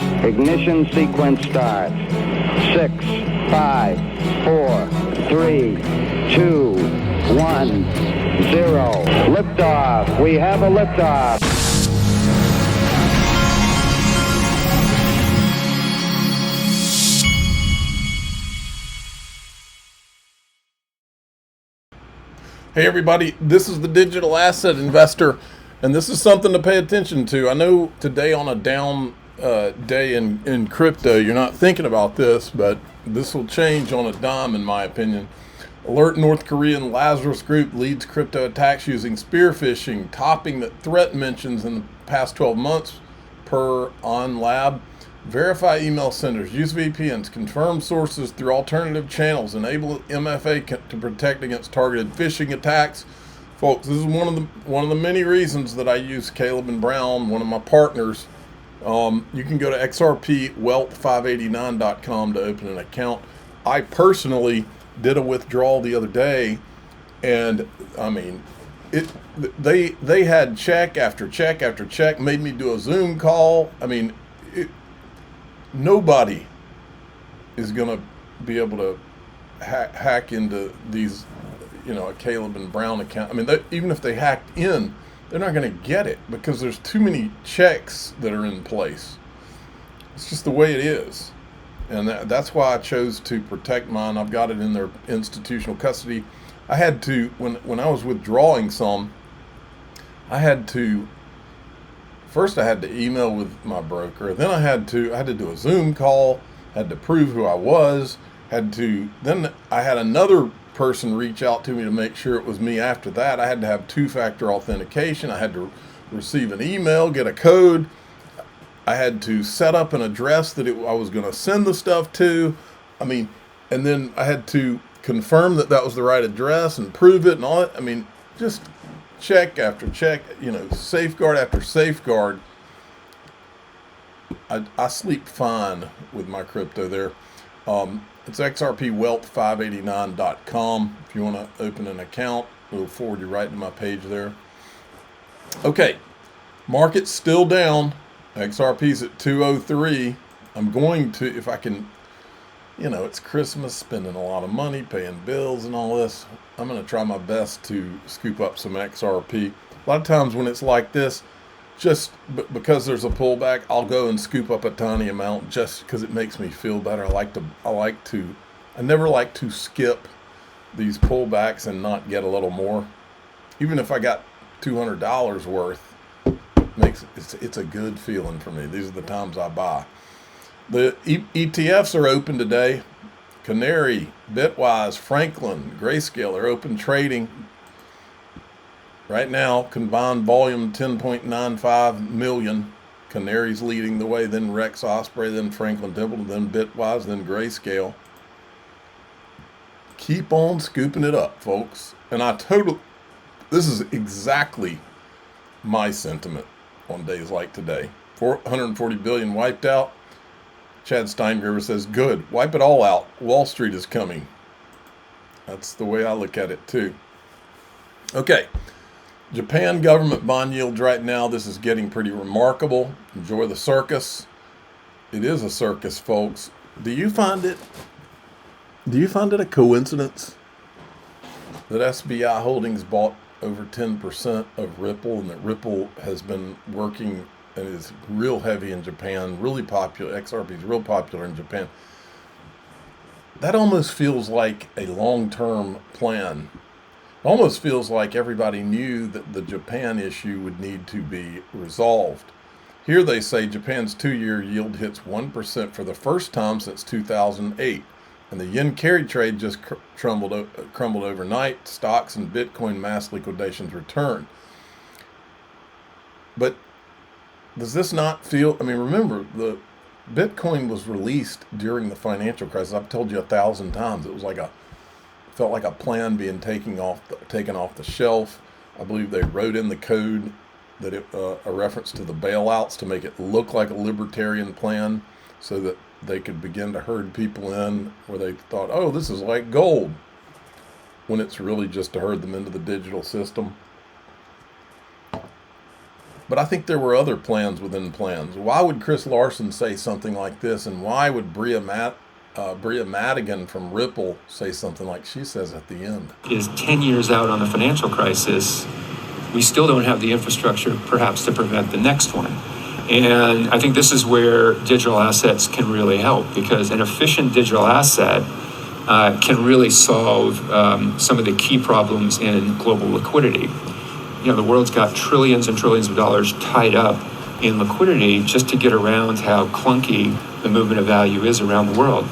Ignition sequence start. 6, 5, 4, 3, 2, 1, 0. Liftoff. We have a liftoff. Hey everybody, this is the Digital Asset Investor, and this is something to pay attention to. I know today on a down day in crypto, you're not thinking about this, but this will change on a dime in my opinion. Alert: North Korean Lazarus Group leads crypto attacks using spear phishing, topping the threat mentions in the past 12 months per OnLab. Verify email senders, use VPNs, confirm sources through alternative channels, enable MFA to protect against targeted phishing attacks. Folks, this is one of the many reasons that I use Caleb and Brown, one of my partners. You can go to XRPwealth589.com to open an account. I personally did a withdrawal the other day, and I mean, they had check after check after check, made me do a Zoom call. I mean, nobody is going to be able to hack into these, a Caleb and Brown account. I mean, even if they hacked in, they're not going to get it because there's too many checks that are in place. It's just the way it is. And that's why I chose to protect mine. I've got it in their institutional custody. I had to, when I was withdrawing some, First, I had to email with my broker. Then I had to do a Zoom call. Had to prove who I was. Then I had another person reach out to me to make sure it was me. After that, I had to have two-factor authentication. I had to receive an email, get a code. I had to set up an address that I was going to send the stuff to. I mean, and then I had to confirm that was the right address and prove it and all that. I mean, just check after check, safeguard after safeguard. I sleep fine with my crypto there. It's XRPwealth589.com. If you want to open an account, it'll forward you right to my page there. Okay, market's still down. XRP's at 203. I'm going to, if I can, it's Christmas, spending a lot of money, paying bills and all this. I'm going to try my best to scoop up some XRP. A lot of times when it's like this, just because there's a pullback, I'll go and scoop up a tiny amount just because it makes me feel better. I never like to skip these pullbacks and not get a little more. Even if I got $200 worth, it's a good feeling for me. These are the times I buy. The ETFs are open today. Canary, Bitwise, Franklin, Grayscale are open trading. Right now, combined volume 10.95 million. Canary's leading the way, then Rex Osprey, then Franklin Templeton, then Bitwise, then Grayscale. Keep on scooping it up, folks. And this is exactly my sentiment on days like today. 440 billion wiped out. Chad Steingraber says, good, wipe it all out. Wall Street is coming. That's the way I look at it too. Okay, Japan government bond yields right now. This is getting pretty remarkable. Enjoy the circus. It is a circus, folks. Do you find it a coincidence that SBI Holdings bought over 10% of Ripple, and that Ripple has been working and is real heavy in Japan, really popular. XRP is real popular in Japan. That almost feels like a long-term plan. It almost feels like everybody knew that the Japan issue would need to be resolved. Here they say Japan's 2-year yield hits 1% for the first time since 2008. And the yen carry trade just crumbled overnight. Stocks and Bitcoin mass liquidations return. But does this not feel, remember, the Bitcoin was released during the financial crisis. I've told you 1,000 times. It was felt like a plan being taken off the shelf. I believe they wrote in the code that a reference to the bailouts to make it look like a libertarian plan so that they could begin to herd people in where they thought, oh, this is like gold, when it's really just to herd them into the digital system. But I think there were other plans within plans. Why would Chris Larson say something like this? And why would Bria Madigan from Ripple say something like she says at the end? Is 10 years out on the financial crisis, we still don't have the infrastructure perhaps to prevent the next one. And I think this is where digital assets can really help, because an efficient digital asset can really solve some of the key problems in global liquidity. You know, the world's got trillions and trillions of dollars tied up in liquidity just to get around how clunky the movement of value is around the world.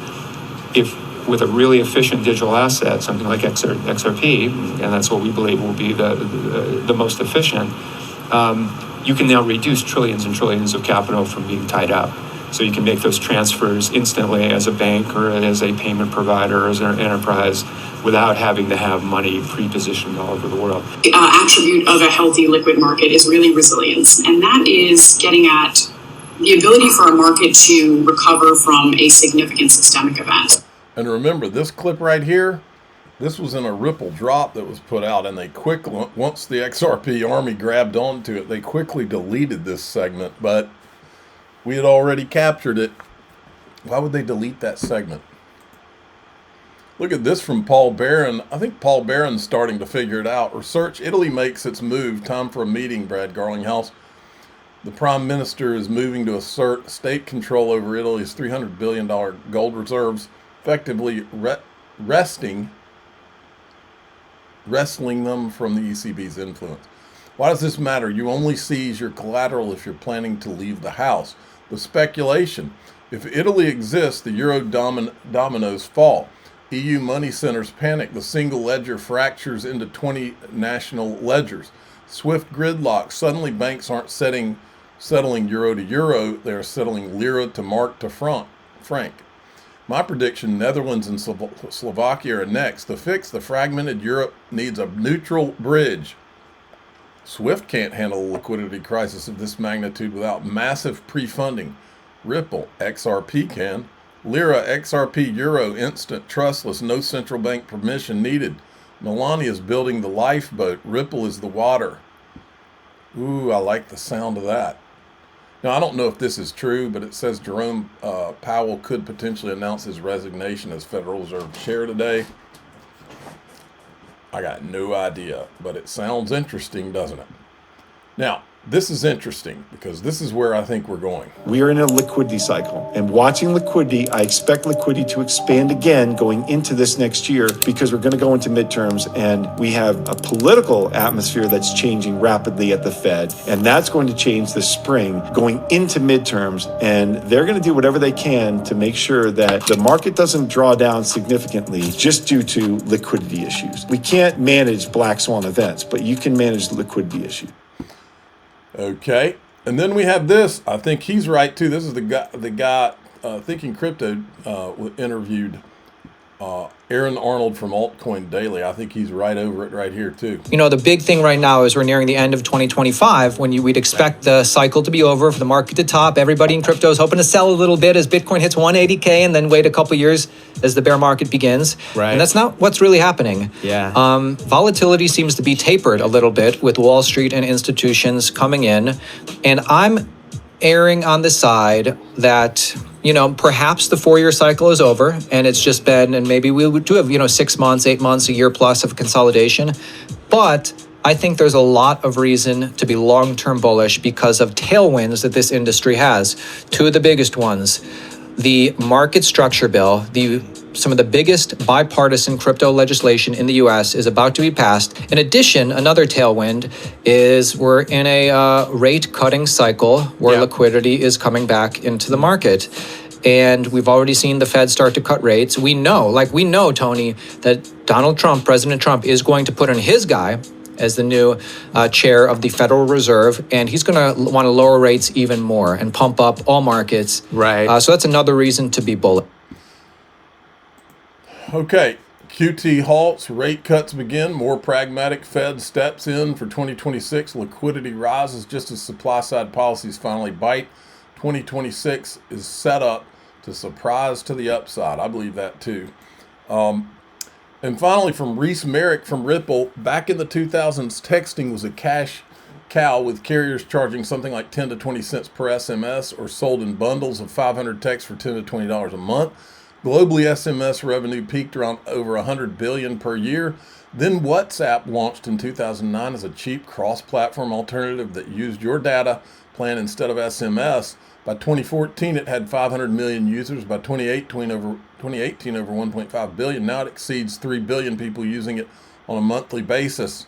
If with a really efficient digital asset, something like XRP, and that's what we believe will be the most efficient, you can now reduce trillions and trillions of capital from being tied up. So you can make those transfers instantly as a bank or as a payment provider or as an enterprise without having to have money pre-positioned all over the world. The attribute of a healthy liquid market is really resilience. And that is getting at the ability for a market to recover from a significant systemic event. And remember, this clip right here, this was in a Ripple drop that was put out, and they quickly, once the XRP army grabbed onto it, they quickly deleted this segment, but we had already captured it. Why would they delete that segment? Look at this from Paul Barron. I think Paul Barron's starting to figure it out. Research, Italy makes its move. Time for a meeting, Brad Garlinghouse. The Prime Minister is moving to assert state control over Italy's $300 billion gold reserves, effectively wresting them from the ECB's influence. Why does this matter? You only seize your collateral if you're planning to leave the house. The speculation. If Italy exists, the euro dominoes fall. EU money centers panic. The single ledger fractures into 20 national ledgers. Swift gridlock. Suddenly banks aren't settling euro to euro. They're settling lira to mark to franc. My prediction, Netherlands and Slovakia are next. To fix the fragmented Europe needs a neutral bridge. SWIFT can't handle a liquidity crisis of this magnitude without massive pre-funding. Ripple, XRP can. Lira, XRP, Euro, instant, trustless, no central bank permission needed. Melania is building the lifeboat. Ripple is the water. Ooh, I like the sound of that. Now, I don't know if this is true, but it says Jerome Powell could potentially announce his resignation as Federal Reserve Chair today. I got no idea, but it sounds interesting, doesn't it? Now, this is interesting because this is where I think we're going. We are in a liquidity cycle, and watching liquidity, I expect liquidity to expand again going into this next year because we're going to go into midterms, and we have a political atmosphere that's changing rapidly at the Fed, and that's going to change this spring going into midterms, and they're going to do whatever they can to make sure that the market doesn't draw down significantly just due to liquidity issues. We can't manage black swan events, but you can manage the liquidity issue. Okay, and then we have this. I think he's right too. This is the guy Thinking Crypto interviewed Aaron Arnold from Altcoin Daily. I think he's right over it right here too. You know, the big thing right now is we're nearing the end of 2025 when we'd expect the cycle to be over, for the market to top. Everybody in crypto is hoping to sell a little bit as Bitcoin hits 180K and then wait a couple years as the bear market begins. Right. And that's not what's really happening. Yeah. Volatility seems to be tapered a little bit with Wall Street and institutions coming in. And I'm erring on the side that, you know, perhaps the 4-year cycle is over and it's just been, and maybe we do have, 6 months, 8 months, a year plus of consolidation. But I think there's a lot of reason to be long-term bullish because of tailwinds that this industry has. Two of the biggest ones, the market structure bill, some of the biggest bipartisan crypto legislation in the U.S. is about to be passed. In addition, another tailwind is we're in a rate cutting cycle where liquidity is coming back into the market. And we've already seen the Fed start to cut rates. We know, Tony, that President Trump is going to put in his guy as the new chair of the Federal Reserve, and he's going to want to lower rates even more and pump up all markets. Right. So that's another reason to be bullish. Okay, QT halts, rate cuts begin, more pragmatic Fed steps in for 2026, liquidity rises just as supply-side policies finally bite. 2026 is set up to surprise to the upside. I believe that too. And finally, from Reese Merrick from Ripple, back in the 2000s, texting was a cash cow, with carriers charging something like 10 to 20 cents per SMS or sold in bundles of 500 texts for $10 to $20 a month. Globally, SMS revenue peaked around over $100 billion per year. Then WhatsApp launched in 2009 as a cheap cross-platform alternative that used your data plan instead of SMS. By 2014, it had 500 million users. By 2018, over 1.5 billion. Now it exceeds 3 billion people using it on a monthly basis.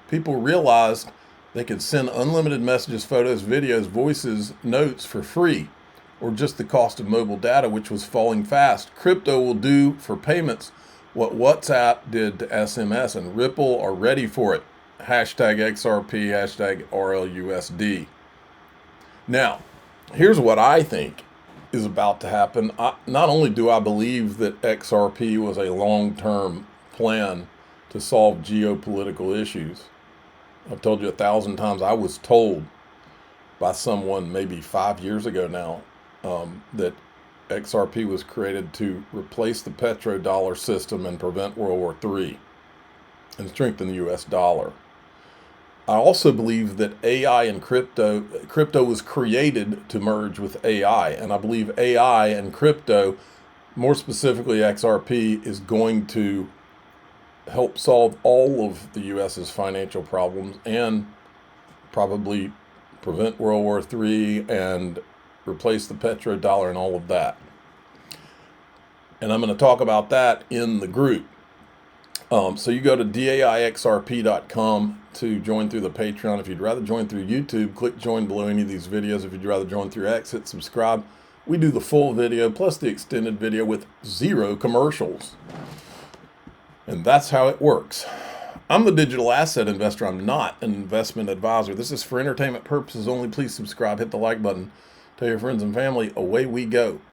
People realized they could send unlimited messages, photos, videos, voices, notes for free, or just the cost of mobile data, which was falling fast. Crypto will do for payments what WhatsApp did to SMS, and Ripple are ready for it. Hashtag XRP, hashtag RLUSD. Now, here's what I think is about to happen. Not only do I believe that XRP was a long-term plan to solve geopolitical issues, I've told you 1,000 times, I was told by someone maybe 5 years ago now that XRP was created to replace the petrodollar system and prevent World War III and strengthen the US dollar. I also believe that AI and crypto was created to merge with AI. And I believe AI and crypto, more specifically XRP, is going to help solve all of the US's financial problems and probably prevent World War III and replace the petrodollar and all of that. And I'm going to talk about that in the group. So you go to daixrp.com to join through the Patreon. If you'd rather join through YouTube, click join below any of these videos. If you'd rather join through X, hit subscribe. We do the full video plus the extended video with 0 commercials. And that's how it works. I'm the digital asset investor. I'm not an investment advisor. This is for entertainment purposes only. Please subscribe, hit the like button, tell your friends and family. Away we go.